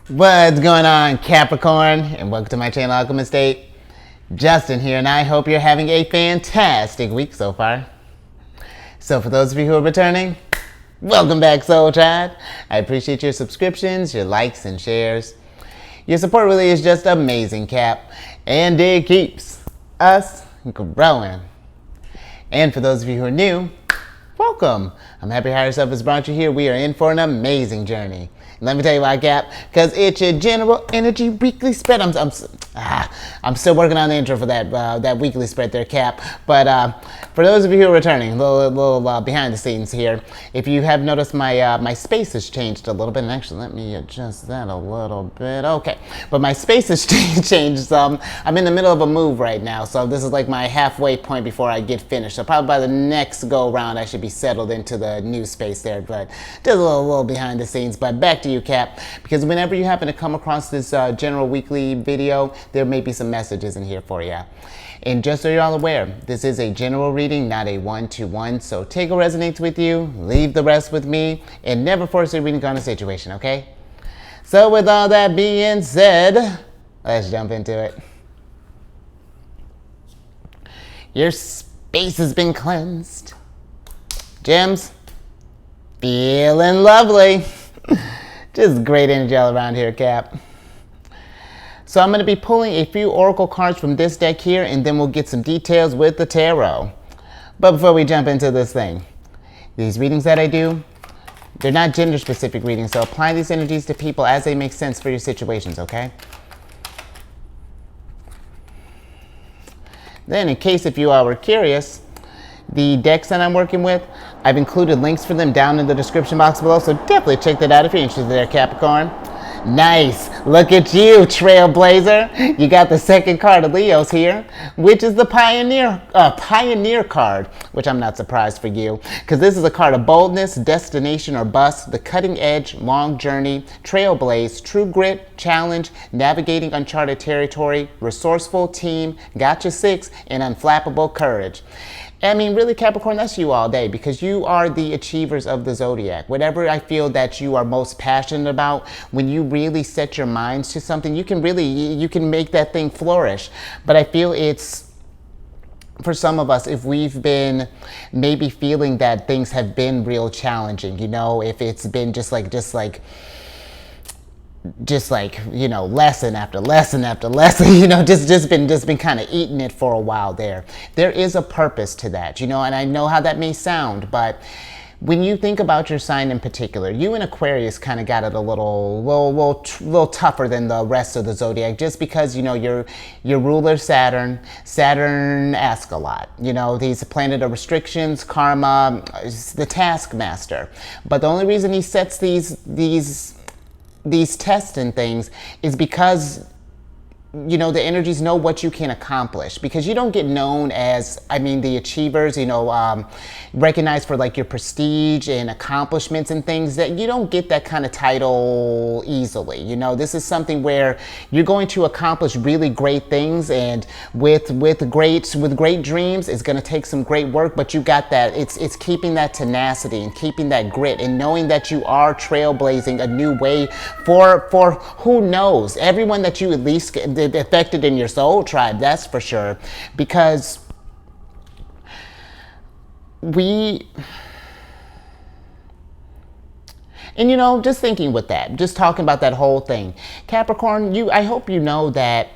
What's going on, Capricorn? And welcome to my channel, Alchemist. Justin here, and I hope you're having a fantastic week so far. So for those of you who are returning, welcome back, Soul Tribe. I appreciate your subscriptions, your likes, and shares. Your support really is just amazing, Cap, and it keeps us growing. And for those of you who are new, welcome. I'm happy Higher Self has brought you here. We are in for an amazing journey. Let me tell you why, Cap, because it's your general energy weekly spread. I'm still working on the intro for that weekly spread there, Cap. But for those of you who are returning, a little behind the scenes here, if you have noticed my space has changed a little bit, and actually let me adjust that a little bit. Okay, but my space has changed some. I'm in the middle of a move right now, so this is like my halfway point before I get finished. So probably by the next go round, I should be settled into the new space there. But just a little behind the scenes. But back to you, Cap, because whenever you happen to come across this general weekly video, there may be some messages in here for you. And just so you're all aware, this is a general reading, not a one-to-one, so take what resonates with you, leave the rest with me, and never force a reading on a situation, okay? So with all that being said, let's jump into it. Your space has been cleansed. Gems, feeling lovely. Just great energy all around here, Cap. So I'm going to be pulling a few oracle cards from this deck here, and then we'll get some details with the tarot. But before we jump into this thing, these readings that I do, they're not gender specific readings, so apply these energies to people as they make sense for your situations, okay? Then, in case if you all were curious, the decks that I'm working with, I've included links for them down in the description box below, so definitely check that out if you're interested there, Capricorn. Nice. Look at you, Trailblazer. You got the second card of Leo's here, which is the Pioneer card, which I'm not surprised for you, because this is a card of boldness, destination or bust, the cutting edge, long journey, trailblaze, true grit, challenge, navigating uncharted territory, resourceful team, gotcha six, and unflappable courage. I mean, really, Capricorn, that's you all day, because you are the achievers of the Zodiac. Whatever I feel that you are most passionate about, when you really set your minds to something, you can make that thing flourish. But I feel it's, for some of us, if we've been maybe feeling that things have been real challenging, you know, if it's been just like, you know, lesson after lesson after lesson, you know, just been kind of eating it for a while there. There is a purpose to that, you know, and I know how that may sound, but when you think about your sign in particular, you and Aquarius kind of got it a little tougher than the rest of the Zodiac, just because, you know, your ruler Saturn asks a lot. You know, he's a planet of restrictions, karma, the taskmaster. But the only reason he sets these tests and things is because, you know, the energies know what you can accomplish, because you don't get known as, I mean, the achievers, you know, recognized for like your prestige and accomplishments and things, that you don't get that kind of title easily. You know, this is something where you're going to accomplish really great things, and with great dreams, it's going to take some great work, but you got that, it's keeping that tenacity and keeping that grit and knowing that you are trailblazing a new way for who knows, everyone that you at least get affected in your soul tribe, that's for sure. Because and you know, just thinking with that, just talking about that whole thing, Capricorn, I hope you know that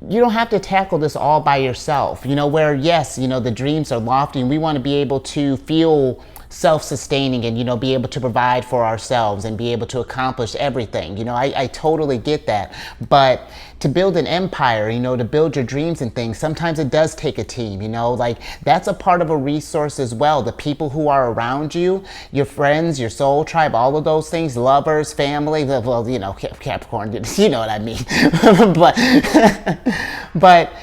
you don't have to tackle this all by yourself. You know, where yes, you know, the dreams are lofty and we want to be able to feel self-sustaining and, you know, be able to provide for ourselves and be able to accomplish everything. You know, I totally get that. But to build an empire, you know, to build your dreams and things, sometimes it does take a team, you know, like that's a part of a resource as well. The people who are around you, your friends, your soul tribe, all of those things, lovers, family, well, you know, Capricorn, you know what I mean. but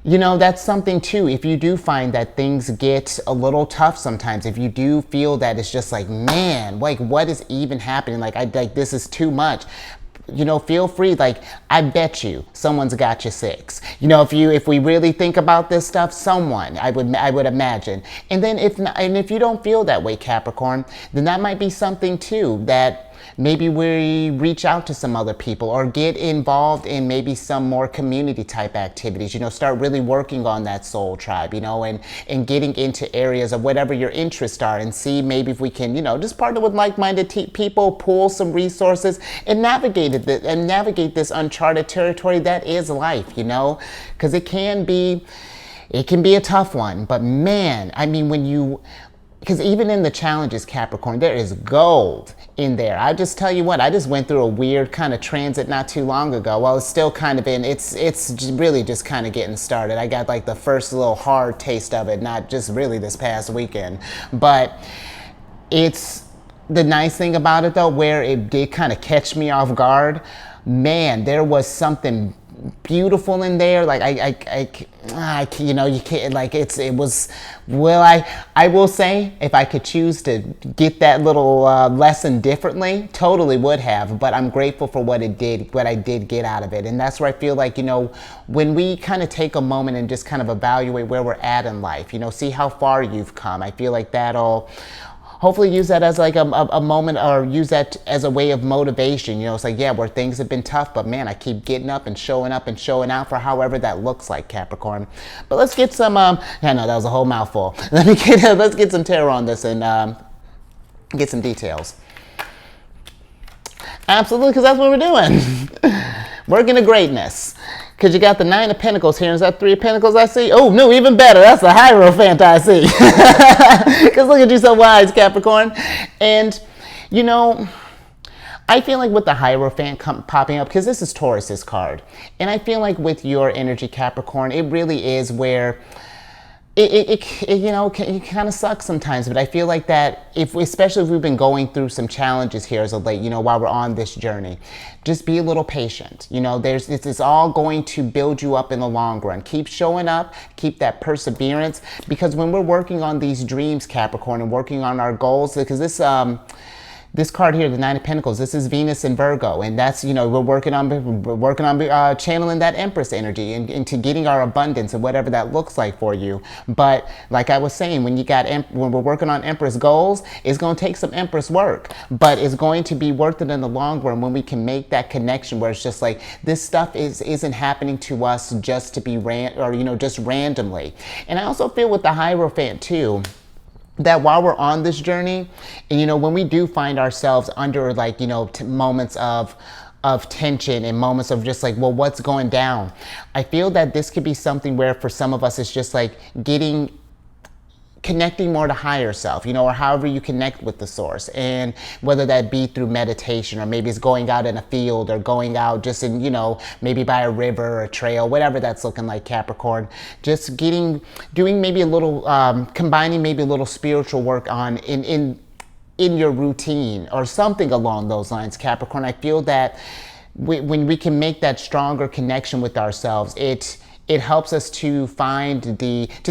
you know, that's something too. If you do find that things get a little tough sometimes, if you do feel that it's just like, man, like what is even happening? Like this is too much. You know, feel free. Like, I bet you someone's got you six. You know, if we really think about this stuff, someone, I would imagine. And then if you don't feel that way, Capricorn, then that might be something too that maybe we reach out to some other people or get involved in maybe some more community type activities, you know, start really working on that soul tribe, you know, and getting into areas of whatever your interests are, and see maybe if we can, you know, just partner with like-minded people, pull some resources and navigate this uncharted territory that is life, you know, because it can be a tough one. But man, I mean, because even in the challenges, Capricorn, there is gold in there. I just tell you what, I just went through a weird kind of transit not too long ago. Well, it's still kind of it's really just kind of getting started. I got like the first little hard taste of it, not just really this past weekend. But it's the nice thing about it though, where it did kind of catch me off guard. Man, there was something beautiful in there. Like I you know, you can't, like it was, well, I will say if I could choose to get that little lesson differently, totally would have, but I'm grateful for what I did get out of it. And that's where I feel like, you know, when we kind of take a moment and just kind of evaluate where we're at in life, you know, see how far you've come, I feel like that'll hopefully use that as like a moment, or use that as a way of motivation. You know, it's like, yeah, where things have been tough, but man, I keep getting up and showing out for however that looks like, Capricorn. But let's get some, I know that was a whole mouthful. Let's get some tarot on this and get some details. Absolutely, because that's what we're doing. Working to greatness. Because you got the Nine of Pentacles here. Is that Three of Pentacles I see? Oh, no, even better. That's the Hierophant I see. Because look at you so wise, Capricorn. And, you know, I feel like with the Hierophant popping up, because this is Taurus's card, and I feel like with your energy, Capricorn, it really is where it you know, it kind of sucks sometimes, but I feel like that especially if we've been going through some challenges here as of late, you know, while we're on this journey, just be a little patient. You know, it's all going to build you up in the long run. Keep showing up, keep that perseverance, because when we're working on these dreams, Capricorn, and working on our goals, because this card here, the Nine of Pentacles, this is Venus and Virgo, and that's, you know, we're working on channeling that Empress energy into getting our abundance and whatever that looks like for you. But like I was saying, when we're working on Empress goals, it's going to take some Empress work, but it's going to be worth it in the long run when we can make that connection where it's just like, this stuff isn't happening to us just to be just randomly. And I also feel with the Hierophant too, that while we're on this journey, and you know, when we do find ourselves under, like, you know, moments of tension and moments of just like, well, what's going down, I feel that this could be something where for some of us it's just like connecting more to higher self, you know, or however you connect with the source, and whether that be through meditation, or maybe it's going out in a field, or going out just in, you know, maybe by a river or a trail, whatever that's looking like, Capricorn. Just doing maybe a little, combining maybe a little spiritual work on in your routine or something along those lines, Capricorn. I feel that when we can make that stronger connection with ourselves, it helps us to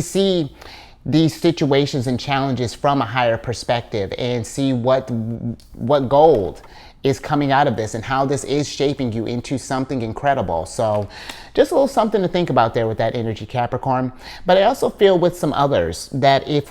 see these situations and challenges from a higher perspective, and see what gold is coming out of this and how this is shaping you into something incredible. So just a little something to think about there with that energy, Capricorn. But I also feel with some others that if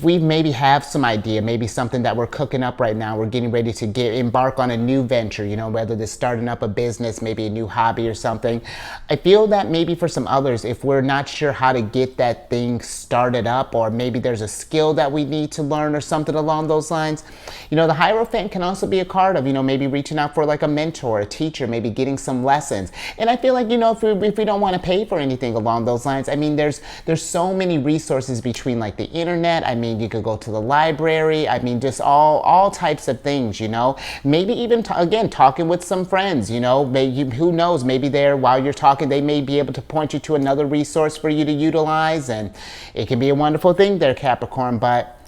we maybe have some idea, maybe something that we're cooking up right now, we're getting ready to embark on a new venture, you know, whether it's starting up a business, maybe a new hobby or something. I feel that maybe for some others, if we're not sure how to get that thing started up, or maybe there's a skill that we need to learn or something along those lines, you know, the Hierophant can also be a card of, you know, maybe reaching out for like a mentor, a teacher, maybe getting some lessons. And I feel like, you know, if we don't want to pay for anything along those lines, I mean, there's so many resources between like the internet. I mean, you could go to the library. I mean, just all types of things, you know. Maybe even, again, talking with some friends, you know. Maybe, who knows, maybe while you're talking, they may be able to point you to another resource for you to utilize, and it can be a wonderful thing there, Capricorn. But,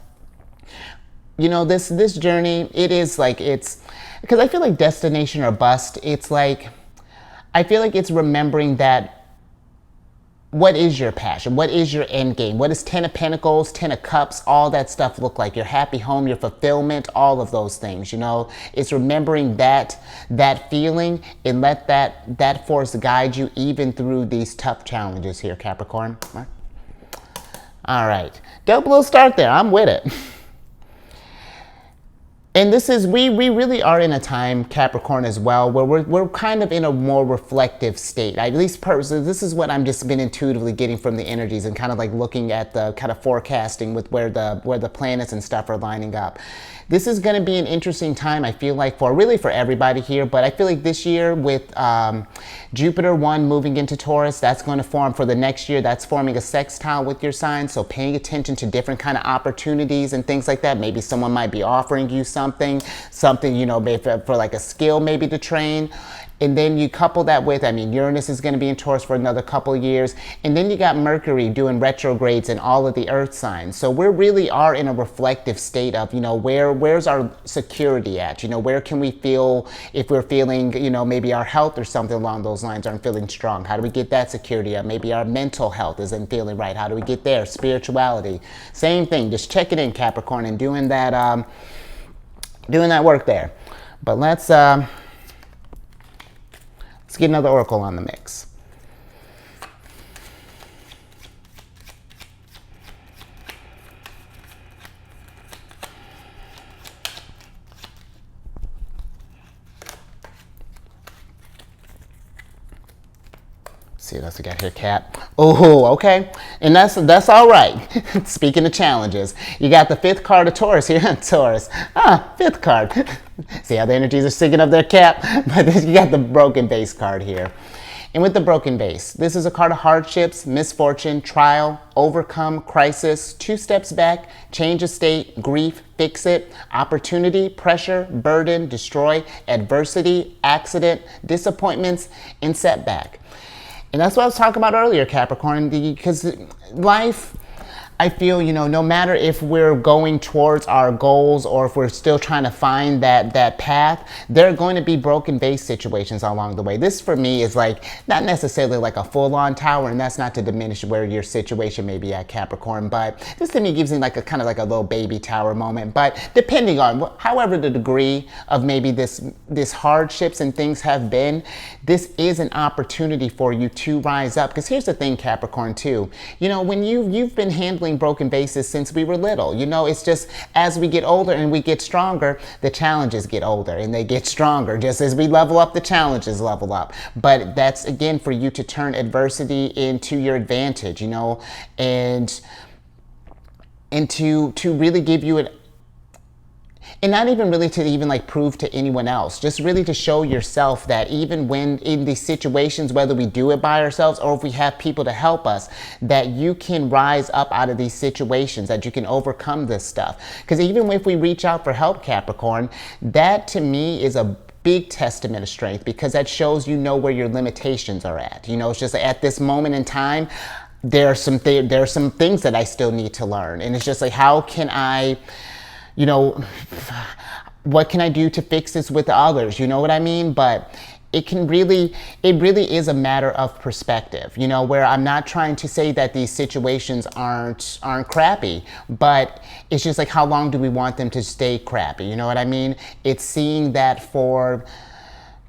you know, this journey, it is like, it's, because I feel like destination or bust, it's like, I feel like it's remembering that what is your passion? What is your end game? What does 10 of Pentacles, 10 of Cups, all that stuff look like? Your happy home, your fulfillment, all of those things, you know? It's remembering that feeling, and let that force guide you even through these tough challenges here, Capricorn. All right. Dope little start there. I'm with it. And this is, we really are in a time, Capricorn, as well, where we're kind of in a more reflective state. At least personally, this is what I'm just been intuitively getting from the energies and kind of like looking at the kind of forecasting with where the planets and stuff are lining up. This is going to be an interesting time, I feel like, for everybody here. But I feel like this year with Jupiter 1 moving into Taurus, that's going to form for the next year. That's forming a sextile with your sign. So paying attention to different kind of opportunities and things like that. Maybe someone might be offering you something, you know, for like a skill maybe to train. And then you couple that with, I mean, Uranus is going to be in Taurus for another couple of years. And then you got Mercury doing retrogrades in all of the earth signs. So we really are in a reflective state of, you know, where's our security at? You know, where can we feel, if we're feeling, you know, maybe our health or something along those lines aren't feeling strong. How do we get that security up? Maybe our mental health isn't feeling right. How do we get there? Spirituality. Same thing. Just check it in, Capricorn, and doing that work there. But let's get another oracle on the mix. See what else we got here, Cap. Oh, okay. And that's all right. Speaking of challenges, you got the 5th card of Taurus here. Taurus. 5th card. See how the energies are syncing up there, Cap? But you got the broken base card here. And with the broken base, this is a card of hardships, misfortune, trial, overcome, crisis, 2 steps back, change of state, grief, fix it, opportunity, pressure, burden, destroy, adversity, accident, disappointments, and setback. And that's what I was talking about earlier, Capricorn, because life, I feel, you know, no matter if we're going towards our goals or if we're still trying to find that path, there are going to be broken base situations along the way. This for me is like not necessarily like a full-on tower, and that's not to diminish where your situation may be at, Capricorn, but this to me gives me like a kind of like a little baby tower moment. But depending on however the degree of maybe this hardships and things have been, this is an opportunity for you to rise up. Because here's the thing, Capricorn, too, you know, when you've been handling broken bases since we were little. You know, it's just as we get older and we get stronger, the challenges get older and they get stronger. Just as we level up, the challenges level up. But that's, again, for you to turn adversity into your advantage, you know, and to really give you an, and not even really to even like prove to anyone else, just really to show yourself that even when in these situations, whether we do it by ourselves or if we have people to help us, that you can rise up out of these situations, that you can overcome this stuff. Because even if we reach out for help, Capricorn, that to me is a big testament of strength, because that shows you know where your limitations are at. You know, it's just like at this moment in time, there are some things that I still need to learn. And it's just like, how can I, you know, what can I do to fix this with others? You know what I mean? But it really is a matter of perspective, you know, where I'm not trying to say that these situations aren't crappy, but it's just like, how long do we want them to stay crappy? You know what I mean? It's seeing that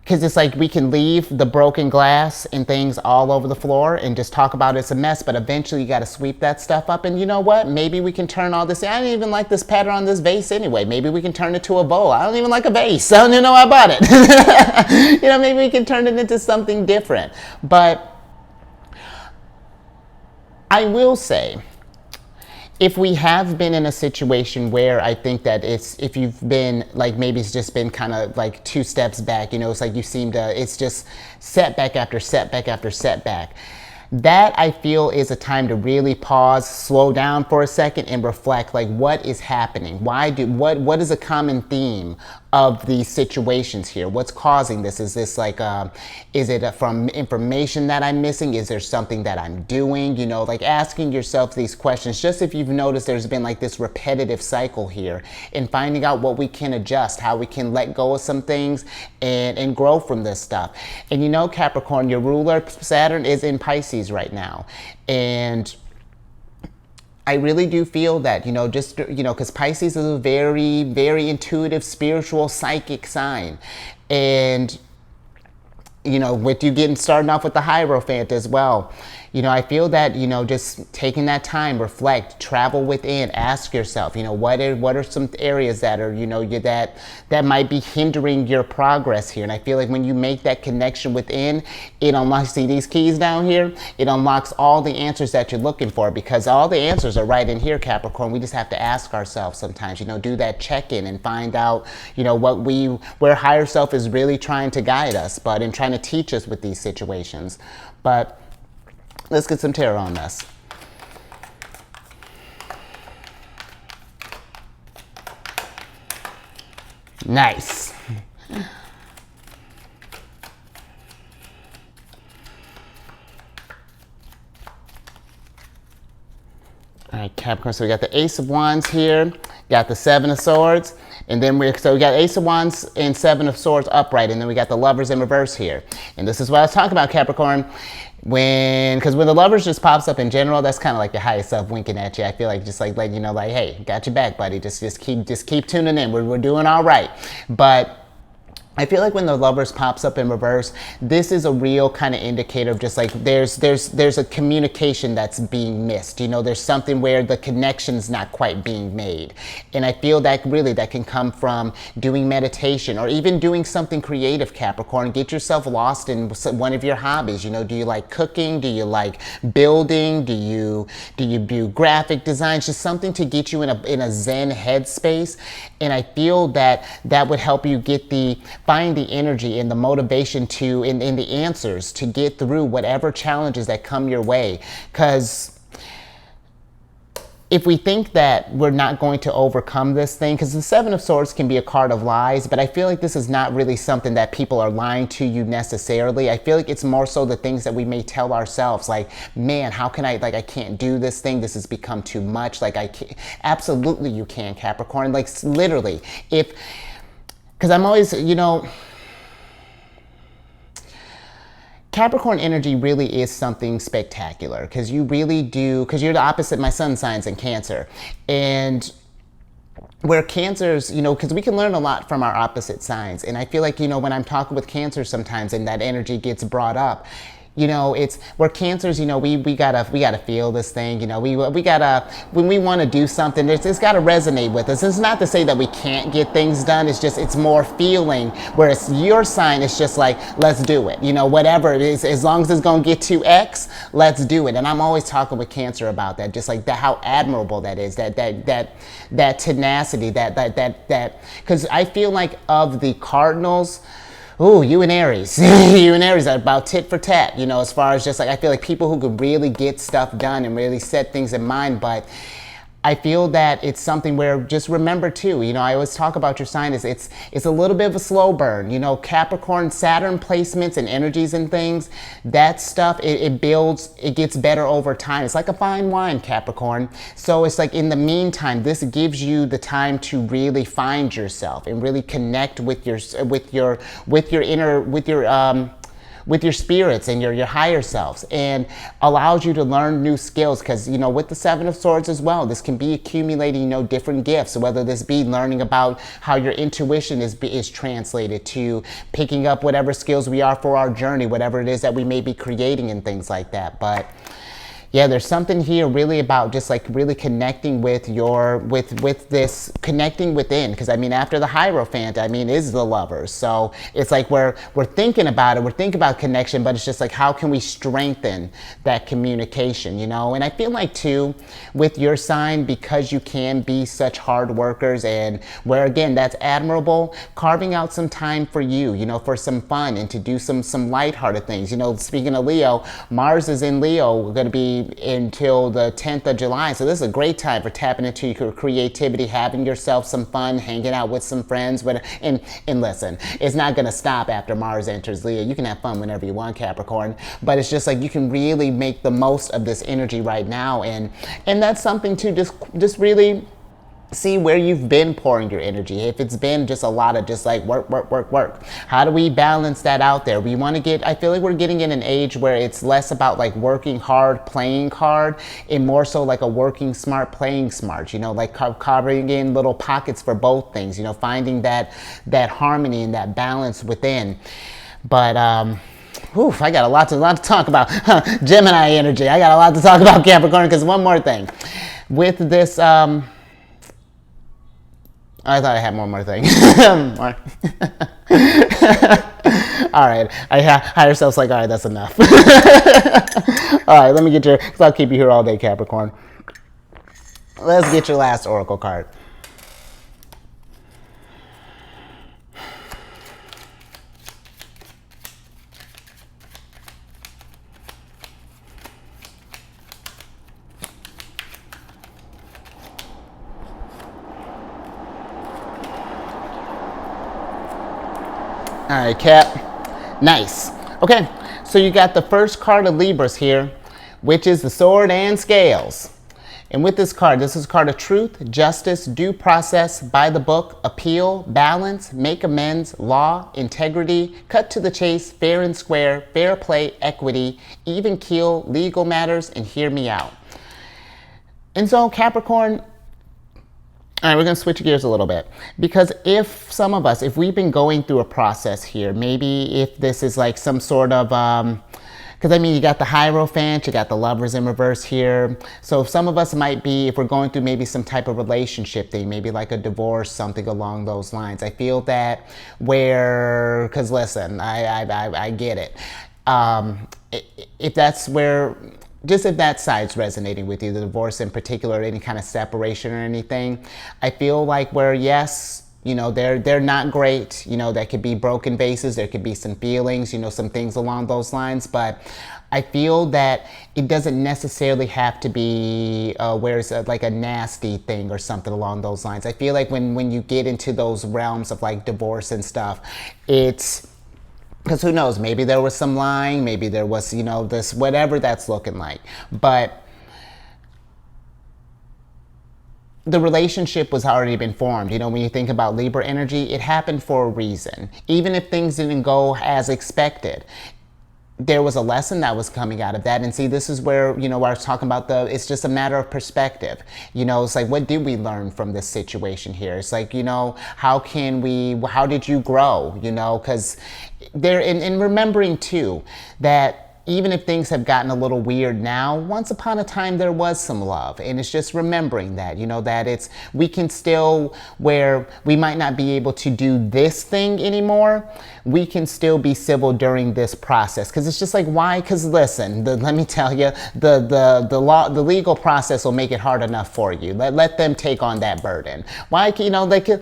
because it's like we can leave the broken glass and things all over the floor and just talk about it's a mess, but eventually you got to sweep that stuff up. And you know what? Maybe we can turn all this. I don't even like this pattern on this vase anyway. Maybe we can turn it to a bowl. I don't even like a vase. I don't even know I bought it. You know, maybe we can turn it into something different. But I will say, if we have been in a situation where I think that if you've been like, maybe it's just been kind of like 2 steps back, you know, it's like it's just setback after setback after setback. That I feel is a time to really pause, slow down for a second and reflect, like, what is happening? What is a common theme of these situations here? What's causing this? Is this like, is it from information that I'm missing? Is there something that I'm doing? You know, like asking yourself these questions, just if you've noticed there's been like this repetitive cycle here, and finding out what we can adjust, how we can let go of some things and grow from this stuff. And you know, Capricorn, your ruler Saturn is in Pisces right now. And I really do feel that, you know, just, you know, because Pisces is a very, very intuitive, spiritual, psychic sign. And, you know, with you starting off with the Hierophant as well, I feel that, just taking that time, reflect, travel within, ask yourself, what are some areas that are, that might be hindering your progress here. And I feel like when you make that connection within, it unlocks, see these keys down here? It unlocks all the answers that you're looking for, because all the answers are right in here, Capricorn. We just have to ask ourselves sometimes, do that check-in and find out, where higher self is really trying to guide us, but in trying to teach us with these situations. But let's get some tarot on this. Nice. All right, Capricorn, so we got the Ace of Wands here, got the Seven of Swords, and then we got Ace of Wands and Seven of Swords upright, and then we got the Lovers in reverse here. And this is what I was talking about, Capricorn. Because when the Lovers just pops up in general, that's kind of like your highest self winking at you. I feel like just like letting you know, like, hey, got your back, buddy. Just keep tuning in. We're doing all right. But I feel like when the Lovers pops up in reverse, this is a real kind of indicator of just like there's a communication that's being missed. There's something where the connection's not quite being made. And I feel that really that can come from doing meditation or even doing something creative, Capricorn. Get yourself lost in one of your hobbies. Do you like cooking? Do you like building? Do you do graphic designs? Just something to get you in a Zen headspace. And I feel that would help you find the energy and the motivation in the answers to get through whatever challenges that come your way. Because if we think that we're not going to overcome this thing, because the Seven of Swords can be a card of lies, but I feel like this is not really something that people are lying to you necessarily. I feel like it's more so the things that we may tell ourselves, like, man, how can I can't do this thing. This has become too much. Like, I can't. Absolutely you can, Capricorn. Like, literally, because I'm always, Capricorn energy really is something spectacular, because you really do, because you're the opposite. My sun signs in Cancer. And where Cancers, because we can learn a lot from our opposite signs. And I feel like, when I'm talking with Cancer sometimes and that energy gets brought up, it's where Cancers, we gotta feel this thing, we gotta, when we want to do something, it's gotta resonate with us. It's not to say that we can't get things done. It's just, it's more feeling, whereas your sign is just like, let's do it, whatever it is, as long as it's gonna get to X, let's do it. And I'm always talking with Cancer about that, just like that, how admirable that is, that tenacity, that, because I feel like of the cardinals, ooh, you and Aries. You and Aries are about tit for tat, as far as just like, I feel like people who could really get stuff done and really set things in mind. But I feel that it's something where just remember too, I always talk about your sign is it's a little bit of a slow burn, Capricorn, Saturn placements and energies and things, that stuff, it builds, it gets better over time. It's like a fine wine, Capricorn. So it's like in the meantime, this gives you the time to really find yourself and really connect with your spirits and your higher selves, and allows you to learn new skills. Because with the Seven of Swords as well, this can be accumulating different gifts, whether this be learning about how your intuition is translated to picking up whatever skills we are for our journey, whatever it is that we may be creating and things like that. But yeah, there's something here really about just like really connecting with this, connecting within. Because after the Hierophant, is the Lovers. So it's like we're thinking about it, we're thinking about connection, but it's just like, how can we strengthen that communication, And I feel like too, with your sign, because you can be such hard workers, and where again, that's admirable, carving out some time for you, for some fun and to do some lighthearted things. Speaking of Leo, Mars is in Leo, we're going to be until the 10th of July. So this is a great time for tapping into your creativity, having yourself some fun, hanging out with some friends. And listen, it's not going to stop after Mars enters Leo. You can have fun whenever you want, Capricorn. But it's just like you can really make the most of this energy right now. And that's something to just really see where you've been pouring your energy. If it's been just a lot of just like work, how do we balance that out there? We want to I feel like we're getting in an age where it's less about like working hard, playing hard, and more so like a working smart, playing smart, like carving in little pockets for both things, finding that harmony and that balance within. But Oof, I got a lot to talk about. Gemini energy. I got a lot to talk about, Capricorn, because one more thing. With this, I thought I had one more thing. All right. Higher self's like, all right, that's enough. All right, let me get your, because I'll keep you here all day, Capricorn. Let's get your last oracle card. All right, Cap. Nice. Okay, so you got the first card of Libras here, which is the Sword and Scales. And with this card, this is a card of truth, justice, due process, by the book, appeal, balance, make amends, law, integrity, cut to the chase, fair and square, fair play, equity, even keel, legal matters, and hear me out. And so, Capricorn, all right, we're going to switch gears a little bit, because if some of us, if we've been going through a process here, maybe if this is like some sort of, because I mean, you got the Hierophant, you got the Lovers in reverse here. So if some of us might be, if we're going through maybe some type of relationship thing, maybe like a divorce, something along those lines. I feel that where, because listen, I get it. If that's where, just if that side's resonating with you, the divorce in particular, any kind of separation or anything, I feel like where, yes, you know, they're not great, you know, that could be broken vases, there could be some feelings, you know, some things along those lines, but I feel that it doesn't necessarily have to be where it's like a nasty thing or something along those lines. I feel like when you get into those realms of like divorce and stuff, it's, because who knows, maybe there was some lying, maybe there was, you know, this, whatever that's looking like. But the relationship was already been formed. You know, when you think about Libra energy, it happened for a reason. Even if things didn't go as expected, there was a lesson that was coming out of that. And see, this is where, you know, where I was talking about it's just a matter of perspective. You know, it's like, what did we learn from this situation here? It's like, you know, how did you grow? You know, because there, in remembering too, that even if things have gotten a little weird now, once upon a time there was some love. And it's just remembering that, you know, that we can still, where we might not be able to do this thing anymore, we can still be civil during this process. Because it's just like, why? Because listen, let me tell you, the legal process will make it hard enough for you. Let them take on that burden. Why, you know, they could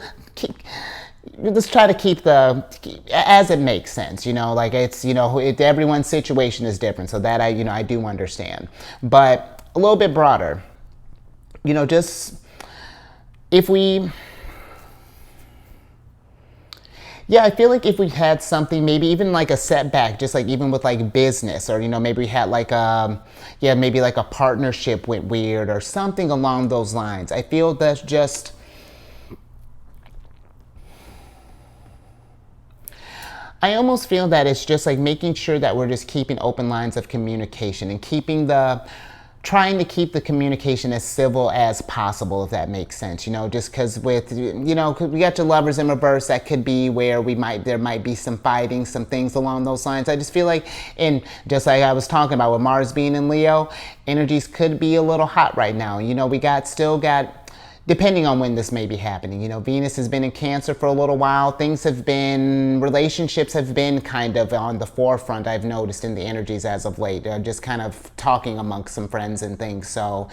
let's try to keep as it makes sense, you know, like it's, you know, everyone's situation is different. So that I do understand, but a little bit broader, you know, just if we, yeah, I feel like if we had something, maybe even like a setback, just like even with like business, or, you know, maybe we had like, maybe like a partnership went weird or something along those lines. I feel that's just, I almost feel that it's just like making sure that we're just keeping open lines of communication and trying to keep the communication as civil as possible, if that makes sense. You know, just because with, you know, cause we got your Lovers in reverse, that could be where there might be some fighting, some things along those lines. I just feel like, and just like I was talking about with Mars being in Leo, energies could be a little hot right now. You know, we still got, depending on when this may be happening. You know, Venus has been in Cancer for a little while. Relationships have been kind of on the forefront, I've noticed, in the energies as of late. Just kind of talking amongst some friends and things. So,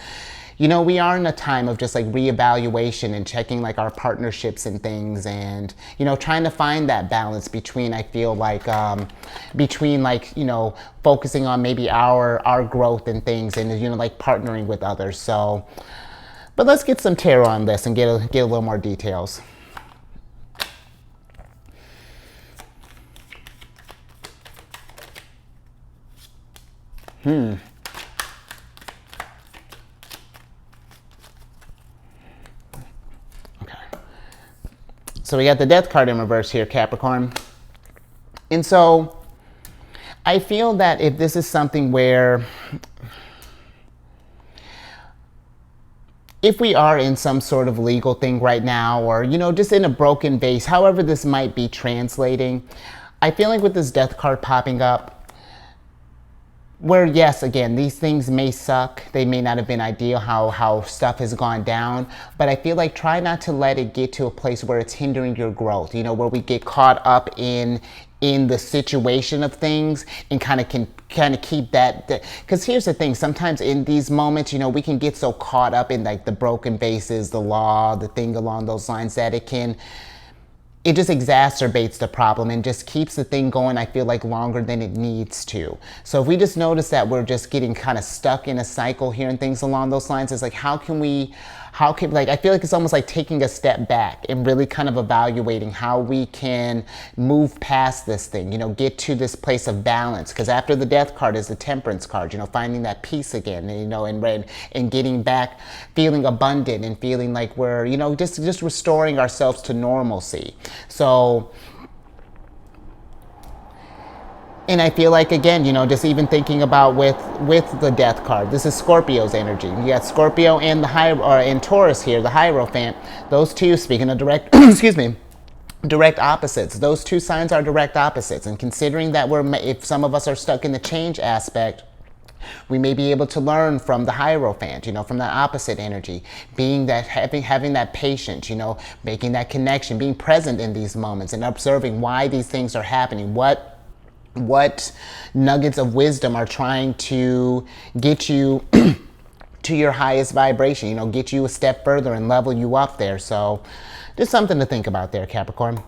you know, we are in a time of just like reevaluation and checking like our partnerships and things, and, you know, trying to find that balance between, I feel like, you know, focusing on maybe our growth and things, and, you know, like partnering with others. So, but let's get some tarot on this and get a little more details. Okay. So we got the Death card in reverse here, Capricorn. And so I feel that if this is something where, if we are in some sort of legal thing right now, or, you know, just in a broken vase, however this might be translating, I feel like with this Death card popping up, where yes, again, these things may suck. They may not have been ideal how stuff has gone down, but I feel like try not to let it get to a place where it's hindering your growth, you know, where we get caught up in the situation of things and kind of keep that, because here's the thing, sometimes in these moments, you know, we can get so caught up in like the broken bases, the law, the thing along those lines, that it just exacerbates the problem and just keeps the thing going, I feel like, longer than it needs to. So if we just notice that we're just getting kind of stuck in a cycle here and things along those lines, it's like, how can like, I feel like it's almost like taking a step back and really kind of evaluating how we can move past this thing, you know, get to this place of balance. Because after the Death card is the Temperance card, you know, finding that peace again, you know, and getting back, feeling abundant and feeling like we're, you know, just restoring ourselves to normalcy. So, and I feel like, again, you know, just even thinking about with the Death card, this is Scorpio's energy. You got Scorpio and and Taurus here, the Hierophant. Those two, speaking of direct, excuse me, direct opposites. Those two signs are direct opposites. And considering that if some of us are stuck in the change aspect, we may be able to learn from the Hierophant, you know, from that opposite energy, being that, having that patience, you know, making that connection, being present in these moments and observing why these things are happening, what nuggets of wisdom are trying to get you to your highest vibration, you know, get you a step further and level you up there. So just something to think about there, Capricorn.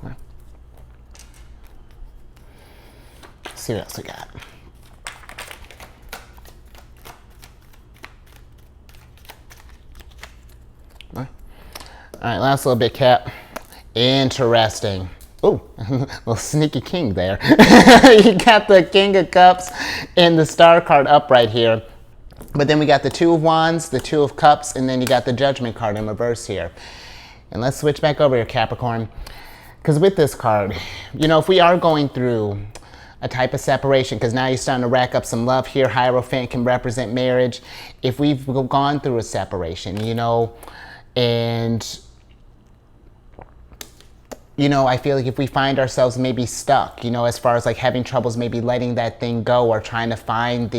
Let's see what else we got. All right, last little bit, Cap. Interesting. Oh, little sneaky king there. You got the King of Cups and the Star card up right here. But then we got the Two of Wands, the Two of Cups, and then you got the Judgment card in reverse here. And let's switch back over here, Capricorn. Because with this card, you know, if we are going through a type of separation, because now you're starting to rack up some love here, Hierophant can represent marriage. If we've gone through a separation, you know, and you know, I feel like if we find ourselves maybe stuck, you know, as far as like having troubles maybe letting that thing go or trying to find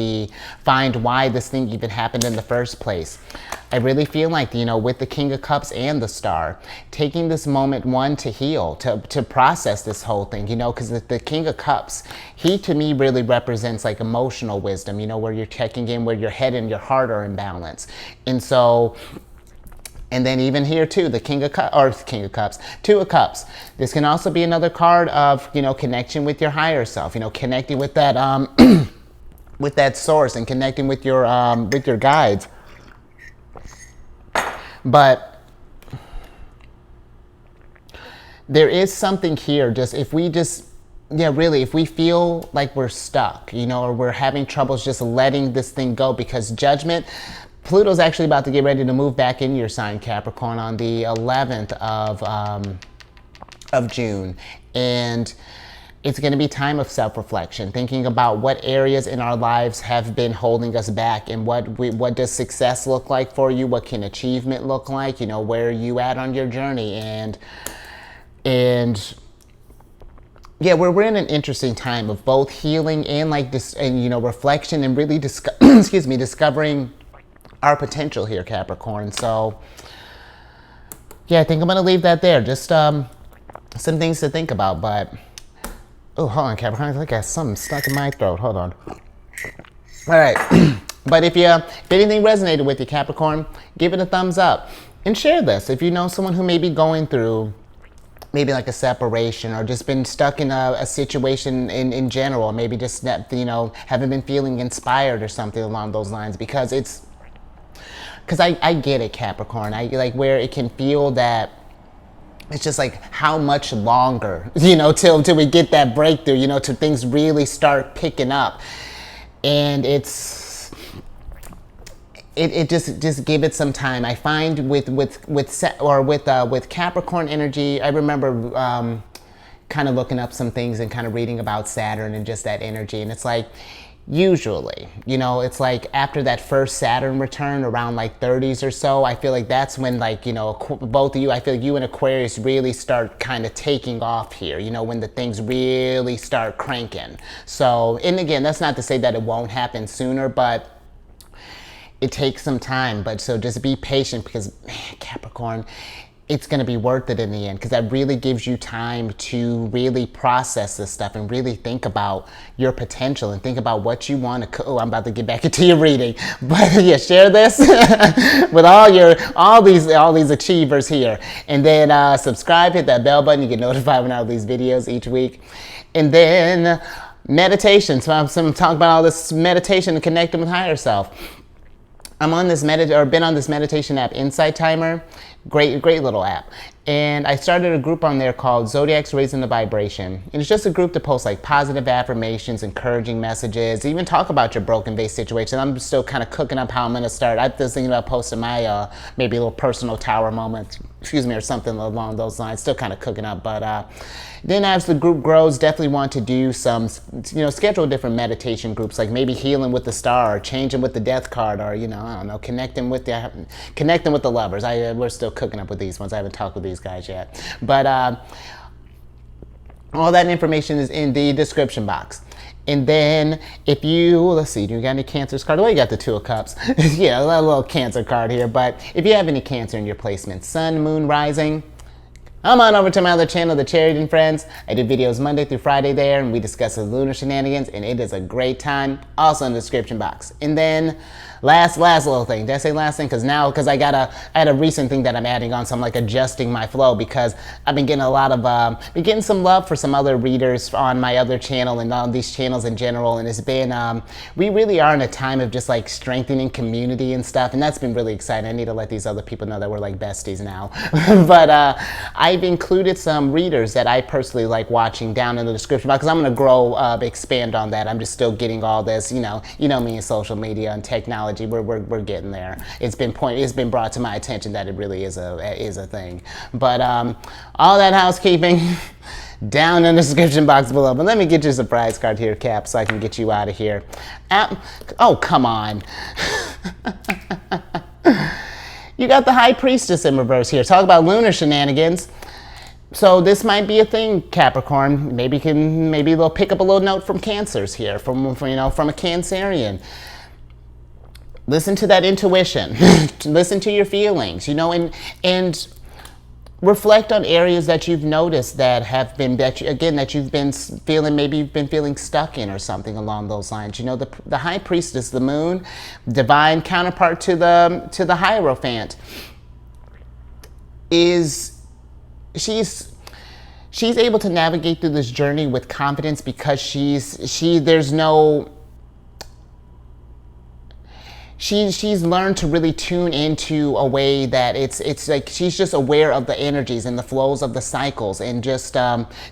why this thing even happened in the first place. I really feel like, you know, with the King of Cups and the Star, taking this moment, one, to heal, to process this whole thing, you know, because the King of Cups, he to me really represents like emotional wisdom, you know, where you're checking in where your head and your heart are in balance. And so, and then even here too, the King of Cups, Two of Cups. This can also be another card of, you know, connection with your higher self, you know, connecting with that with that source and connecting with your guides. But there is something here, if we feel like we're stuck, you know, or we're having troubles just letting this thing go, because Judgment, Pluto's actually about to get ready to move back in your sign, Capricorn, on the 11th of June. And it's going to be time of self-reflection, thinking about what areas in our lives have been holding us back, and what does success look like for you? What can achievement look like? You know, where are you at on your journey? And yeah, we're in an interesting time of both healing and like this, and you know, reflection, and really discovering our potential here, Capricorn. So yeah, I think I'm gonna leave that there. Just some things to think about. But oh, hold on, Capricorn, I think I got something stuck in my throat. Hold on. All right. But if anything resonated with you, Capricorn, give it a thumbs up and share this. If you know someone who may be going through maybe like a separation, or just been stuck in a situation in general, maybe just, you know, haven't been feeling inspired or something along those lines, because I get it, Capricorn. I like where it can feel that it's just like, how much longer, you know, till we get that breakthrough, you know, till things really start picking up. And just give it some time. I find with Capricorn energy, I remember kind of looking up some things and kind of reading about Saturn and just that energy. And it's like, Usually, you know, it's like after that first Saturn return around like 30s or so, I feel like that's when, like, you know, both of you, I feel like you and Aquarius really start kind of taking off here, you know, when the things really start cranking. So, and again, that's not to say that it won't happen sooner, but it takes some time. But so just be patient, because man, Capricorn, it's going to be worth it in the end, because that really gives you time to really process this stuff and really think about your potential and think about what you want to. Oh, I'm about to get back into your reading, but yeah, share this with all these achievers here, and then subscribe, hit that bell button. You get notified when I release videos each week, and then meditation. So I'm talking about all this meditation and connecting with higher self. I'm on this been on this meditation app, Insight Timer. Great little app. And I started a group on there called Zodiacs Raising the Vibration. And it's just a group to post like positive affirmations, encouraging messages, even talk about your broken vase situation. I'm still kind of cooking up how I'm going to start. I was thinking about posting my maybe a little personal tower moment, or something along those lines. Still kind of cooking up, but then as the group grows, definitely want to do some, you know, schedule different meditation groups, like maybe healing with the star, or changing with the death card, or, you know, I don't know, connecting with the lovers. We're still cooking up with these ones. I haven't talked with these guys yet, but all that information is in the description box. And then if you, let's see, do you got any Cancer's card? Well, you got the Two of Cups. Yeah, a little Cancer card here. But if you have any Cancer in your placement, Sun, Moon, Rising, I'm on over to my other channel, The Chariot and Friends. I do videos Monday through Friday there, and we discuss the lunar shenanigans, and it is a great time. Also in the description box. And then last little thing. Did I say last thing? Because I had a recent thing that I'm adding on, so I'm like adjusting my flow, because I've been getting a lot of getting some love for some other readers on my other channel and on these channels in general. And it's been we really are in a time of just like strengthening community and stuff, and that's been really exciting. I need to let these other people know that we're like besties now. But I've included some readers that I personally like watching down in the description box, because I'm going to grow, expand on that. I'm just still getting all this, you know me in social media and technology. We're getting there. It's been brought to my attention that it really is a thing. But all that housekeeping down in the description box below. But let me get you a surprise card here, Cap, so I can get you out of here. Oh, come on. You got the High Priestess in reverse here. Talk about lunar shenanigans. So this might be a thing, Capricorn. Maybe they'll pick up a little note from Cancers here, from a Cancerian. Listen to that intuition. Listen to your feelings, you know, and reflect on areas that you've noticed that you've been feeling, maybe you've been feeling stuck in, or something along those lines. You know, the High Priestess, the Moon, divine counterpart to the Hierophant, she's able to navigate through this journey with confidence, because she's learned to really tune into a way that it's like she's just aware of the energies and the flows of the cycles, and just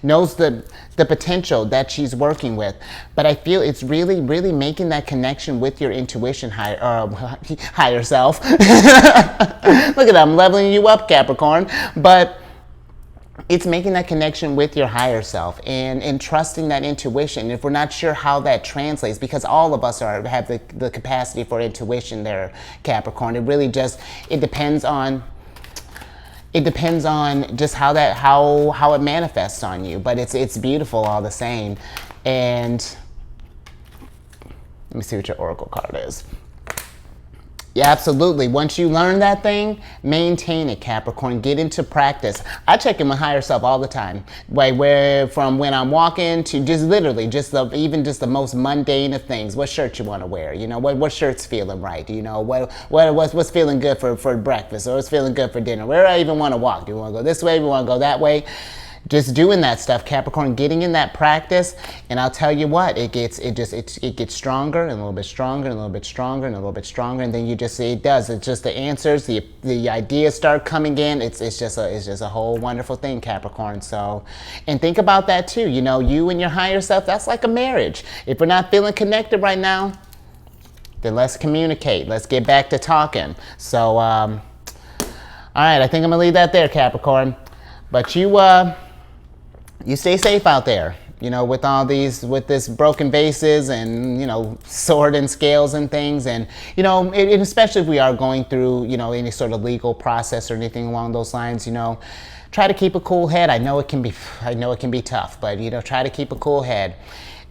knows the potential that she's working with. But I feel it's really making that connection with your intuition, higher self. Look at that, I'm leveling you up, Capricorn. But it's making that connection with your higher self and trusting that intuition. If we're not sure how that translates, because all of us have the capacity for intuition there, Capricorn. It really just, it depends on just how it manifests on you. But it's beautiful all the same. And let me see what your oracle card is. Yeah, absolutely. Once you learn that thing, maintain it, Capricorn. Get into practice. I check in with higher self all the time. From when I'm walking to just literally even the most mundane of things. What shirt you want to wear? You know, what shirt's feeling right? You know, what's feeling good for breakfast, or what's feeling good for dinner? Where do I even want to walk? Do you want to go this way? Do you want to go that way? Just doing that stuff, Capricorn, getting in that practice, and I'll tell you what, it gets stronger and a little bit stronger and a little bit stronger and a little bit stronger, and then you just see it's just the answers, the ideas start coming in. It's just a whole wonderful thing, Capricorn. So, and think about that too. You know, you and your higher self, that's like a marriage. If we're not feeling connected right now, then let's communicate. Let's get back to talking. So, all right, I think I'm gonna leave that there, Capricorn. But you stay safe out there. you know, with all these, with this broken vases and, you know, sword and scales and things. And, you know, and especially if we are going through, you know, any sort of legal process or anything along those lines, you know, try to keep a cool head. I know it can be tough, but, you know, try to keep a cool head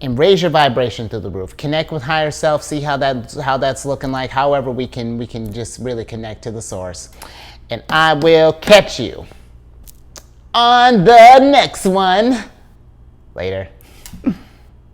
and raise your vibration through the roof. Connect with higher self, see how that's looking like. However we can just really connect to the source. And I will catch you on the next one. Later.